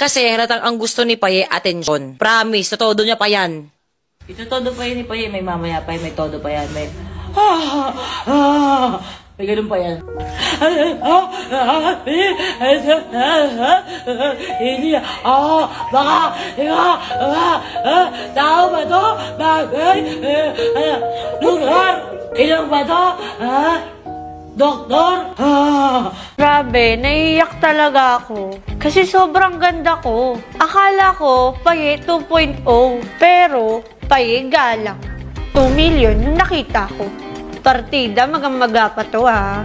Kasi halatang ang gusto ni Paye, atensyon. Promise, todo niya pa yan. Ito todo pa yan ni Paye, may mamaya pa yan, may todo pa yan, may... May ganun pa yan. Hindi, baka, tao ba to? Bagay, lugar, ilang ba to? Doktor? Grabe, naiiyak talaga ako. Kasi sobrang ganda ko. Akala ko, Paye 2.0. Pero, Paye galang. 2 million yung nakita ko. Partida, maga pa to ha.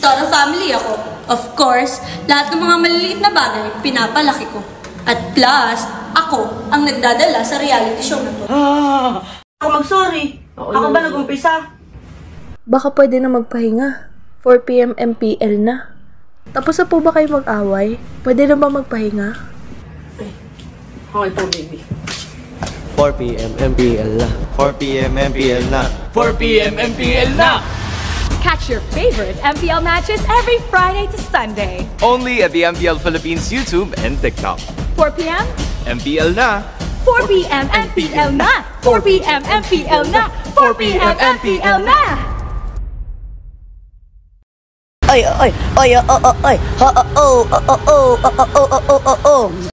Toro family ako. Of course, lahat ng mga maliliit na bagay, pinapalaki ko. At plus, ako ang nagdadala sa reality show na to. Ako mag-sorry. Ako ba nag-umpisa? Baka pwede na magpahinga. 4 PM MPL na. Tapos na po ba kayo mag-away? Pwede na ba magpahinga? Okay po, baby. 4 PM MPL na. 4 PM MPL na. 4 PM MPL na! Catch your favorite MPL matches every Friday to Sunday. Only at the MPL Philippines YouTube and TikTok. 4 p.m. MPL na! 4 p.m. MPL na! 4 p.m. MPL na! 4 p.m. MPL na! Oy, oy, oy, oy, oy, oy, oy, oy, oy, oy, oy, oy, oy, oy, oy, oy, oy.